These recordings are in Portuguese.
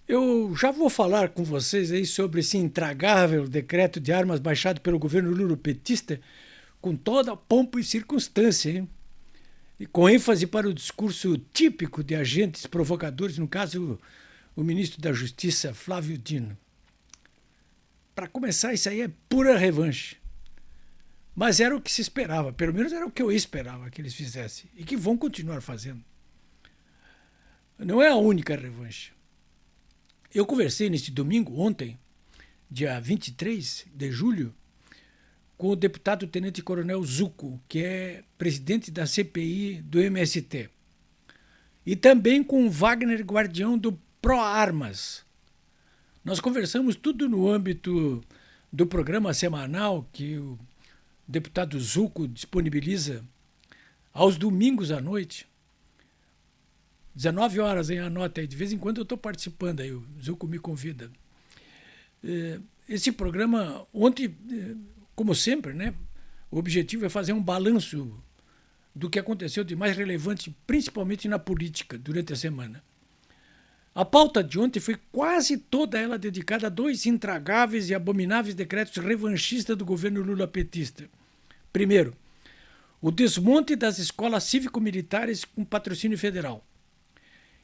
Eu já vou falar com vocês aí sobre esse intragável decreto de armas baixado pelo governo lulopetista com toda a pompa e circunstância, hein? E com ênfase para o discurso típico de agentes provocadores, no caso, o ministro da Justiça, Flávio Dino. Para começar, isso aí é pura revanche. Mas era o que se esperava, pelo menos era o que eu esperava que eles fizessem e que vão continuar fazendo. Não é a única revanche. Eu conversei neste domingo, ontem, dia 23 de julho, com o deputado tenente-coronel Zucco, que é presidente da CPI do MST, e também com o Wagner Guardião do ProArmas. Nós conversamos tudo no âmbito do programa semanal que o deputado Zucco disponibiliza aos domingos à noite. 19 horas, hein? Anota aí. De vez em quando eu estou participando aí, o Zucco me convida. Esse programa, ontem, como sempre, né? O objetivo é fazer um balanço do que aconteceu de mais relevante, principalmente na política, durante a semana. A pauta de ontem foi quase toda ela dedicada a dois intragáveis e abomináveis decretos revanchistas do governo lula-petista. Primeiro, o desmonte das escolas cívico-militares com patrocínio federal.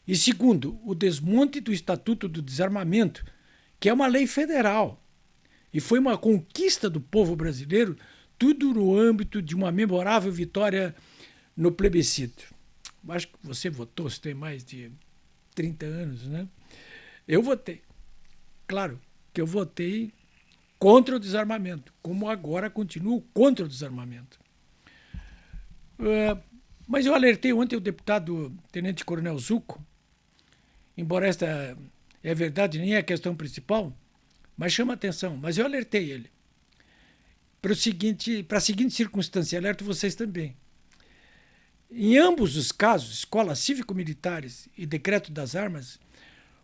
E segundo, o desmonte do Estatuto do Desarmamento, que é uma lei federal. E foi uma conquista do povo brasileiro, tudo no âmbito de uma memorável vitória no plebiscito. Acho que você votou, você tem mais de 30 anos, né? Eu votei. Claro que eu votei contra o desarmamento, como agora continuo contra o desarmamento. Mas eu alertei ontem o deputado tenente-coronel Zucco, embora esta é verdade, nem é a questão principal, mas chama atenção. Mas eu alertei ele para a seguinte circunstância, alerto vocês também. Em ambos os casos, escolas cívico-militares e decreto das armas,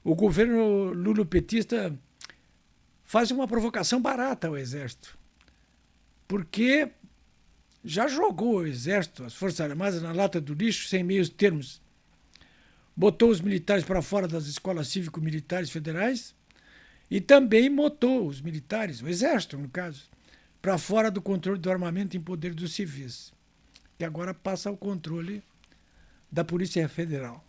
o governo lulopetista faz uma provocação barata ao Exército, porque já jogou o Exército, as Forças Armadas, na lata do lixo sem meios termos. Botou os militares para fora das escolas cívico-militares federais e também botou os militares, o Exército, no caso, para fora do controle do armamento em poder dos civis, que agora passa ao controle da Polícia Federal.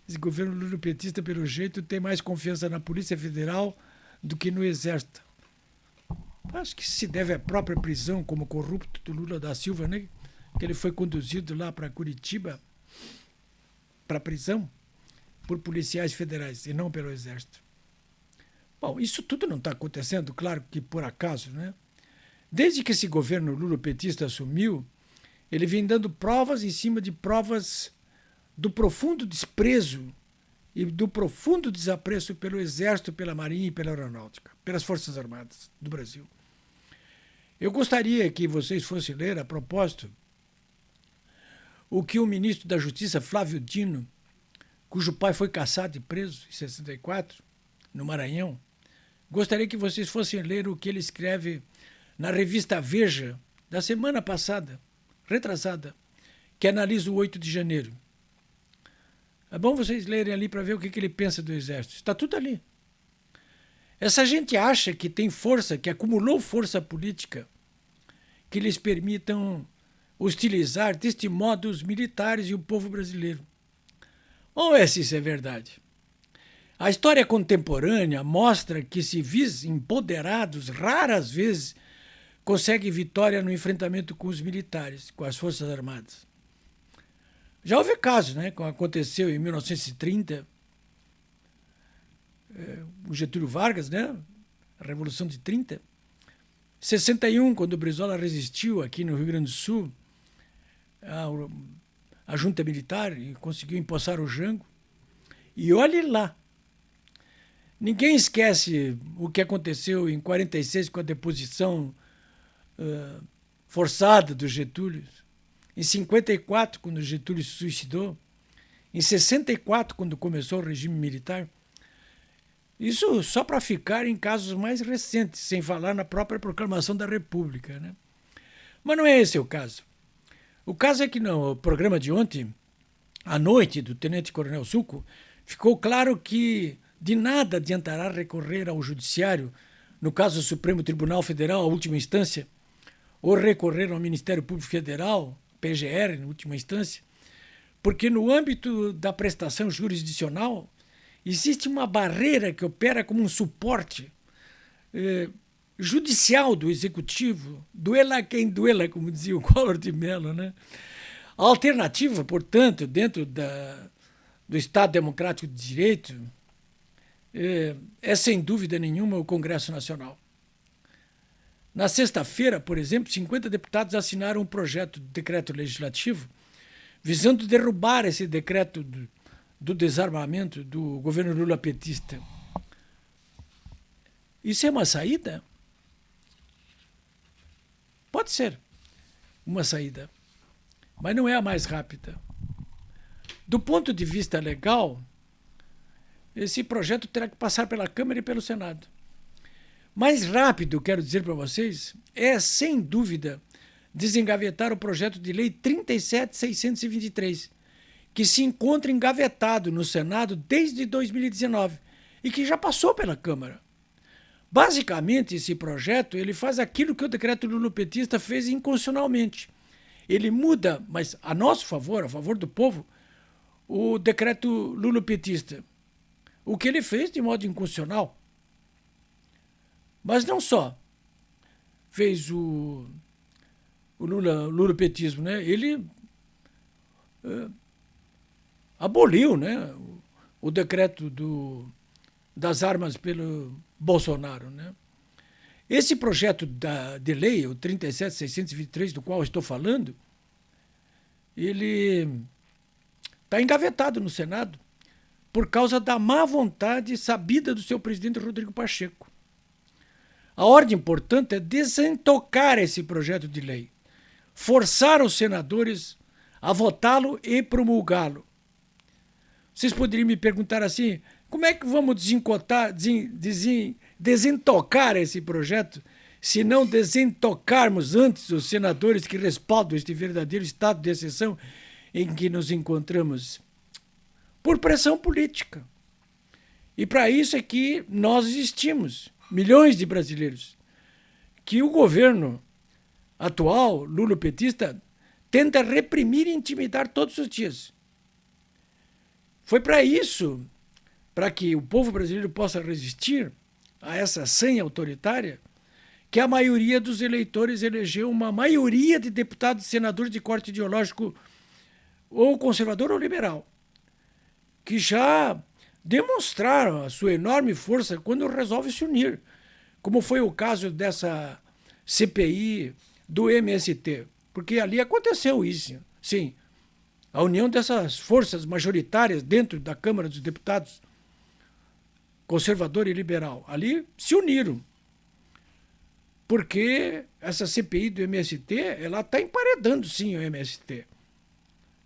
Esse governo lulopetista, pelo jeito, tem mais confiança na Polícia Federal do que no Exército. Acho que se deve à própria prisão como corrupto do Lula da Silva, né? Que ele foi conduzido lá para Curitiba, para a prisão, por policiais federais e não pelo Exército. Bom, isso tudo não está acontecendo, claro que por acaso, né? Desde que esse governo lulopetista assumiu, ele vem dando provas em cima de provas do profundo desprezo e do profundo desapreço pelo Exército, pela Marinha e pela Aeronáutica, pelas Forças Armadas do Brasil. Eu gostaria que vocês fossem ler, a propósito, o que o ministro da Justiça, Flávio Dino, cujo pai foi caçado e preso em 64, no Maranhão, gostaria que vocês fossem ler o que ele escreve na revista Veja, da semana passada, retrasada, que analisa o 8 de janeiro. É bom vocês lerem ali para ver o que ele pensa do Exército. Está tudo ali. Essa gente acha que tem força, que acumulou força política, que lhes permitam hostilizar deste modo os militares e o povo brasileiro. Vamos ver se isso é verdade. A história contemporânea mostra que civis empoderados raras vezes conseguem vitória no enfrentamento com os militares, com as Forças Armadas. Já houve casos, né, como aconteceu em 1930, o Getúlio Vargas, né, a Revolução de 30, 61, quando o Brizola resistiu aqui no Rio Grande do Sul à junta militar e conseguiu empossar o Jango. E olhe lá, ninguém esquece o que aconteceu em 46 com a deposição forçada do Getúlio, em 54, quando o Getúlio se suicidou, em 64, quando começou o regime militar. Isso só para ficar em casos mais recentes, sem falar na própria proclamação da República, né? Mas não é esse o caso. O caso é que no programa de ontem, à noite, do Tenente Coronel Zucco, ficou claro que De nada adiantará recorrer ao Judiciário, no caso do Supremo Tribunal Federal, a última instância, ou recorrer ao Ministério Público Federal, PGR, na última instância, porque no âmbito da prestação jurisdicional existe uma barreira que opera como um suporte judicial do Executivo, duela quem duela, como dizia o Collor de Mello, né? A alternativa, portanto, dentro do Estado Democrático de Direito, é sem dúvida nenhuma o Congresso Nacional. Na sexta-feira, por exemplo, 50 deputados assinaram um projeto de decreto legislativo visando derrubar esse decreto do desarmamento do governo Lula petista. Isso é uma saída? Pode ser uma saída, mas não é a mais rápida. Do ponto de vista legal, esse projeto terá que passar pela Câmara e pelo Senado. Mais rápido, quero dizer para vocês, é, sem dúvida, desengavetar o projeto de lei 37.623, que se encontra engavetado no Senado desde 2019 e que já passou pela Câmara. Basicamente, esse projeto ele faz aquilo que o decreto lulopetista fez inconstitucionalmente. Ele muda, mas a nosso favor, a favor do povo, o decreto lulopetista. O que ele fez de modo inconstitucional. Mas não só fez o lulopetismo, né? Ele aboliu, né, o decreto das armas pelo Bolsonaro, né? Esse projeto de lei, o 37.623, do qual estou falando, ele está engavetado no Senado por causa da má vontade sabida do seu presidente Rodrigo Pacheco. A ordem, portanto, é desentocar esse projeto de lei, forçar os senadores a votá-lo e promulgá-lo. Vocês poderiam me perguntar assim, como é que vamos desentocar esse projeto se não desentocarmos antes os senadores que respaldam este verdadeiro estado de exceção em que nos encontramos? Por pressão política. E para isso é que nós existimos. Milhões de brasileiros, que o governo atual, lulopetista, tenta reprimir e intimidar todos os dias. Foi para isso, para que o povo brasileiro possa resistir a essa senha autoritária, que a maioria dos eleitores elegeu uma maioria de deputados e senadores de corte ideológico ou conservador ou liberal, que já demonstraram a sua enorme força quando resolve se unir, como foi o caso dessa CPI do MST, porque ali aconteceu isso, sim, a união dessas forças majoritárias dentro da Câmara dos Deputados, conservador e liberal, ali se uniram, porque essa CPI do MST, ela está emparedando sim o MST,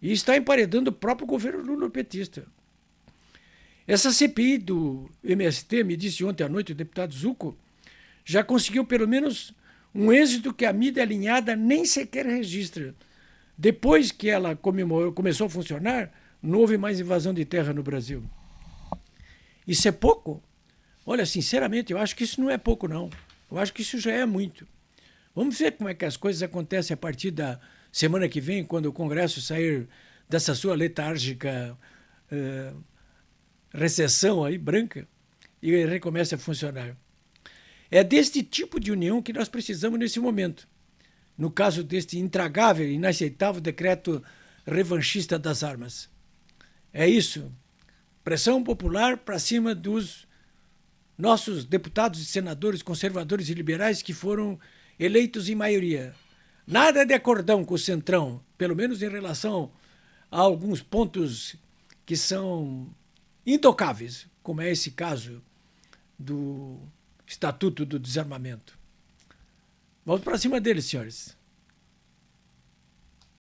e está emparedando o próprio governo lulopetista. Essa CPI do MST, me disse ontem à noite o deputado Zucco, já conseguiu pelo menos um êxito que a mídia alinhada nem sequer registra. Depois que ela começou a funcionar, não houve mais invasão de terra no Brasil. Isso é pouco? Olha, sinceramente, eu acho que isso não é pouco, não. Eu acho que isso já é muito. Vamos ver como é que as coisas acontecem a partir da semana que vem, quando o Congresso sair dessa sua letárgica recessão aí, branca, e recomece a funcionar. É deste tipo de união que nós precisamos nesse momento. No caso deste intragável e inaceitável decreto revanchista das armas. É isso. Pressão popular para cima dos nossos deputados e senadores conservadores e liberais que foram eleitos em maioria. Nada de acordão com o Centrão, pelo menos em relação a alguns pontos que são intocáveis, como é esse caso do Estatuto do Desarmamento. Vamos para cima deles, senhores.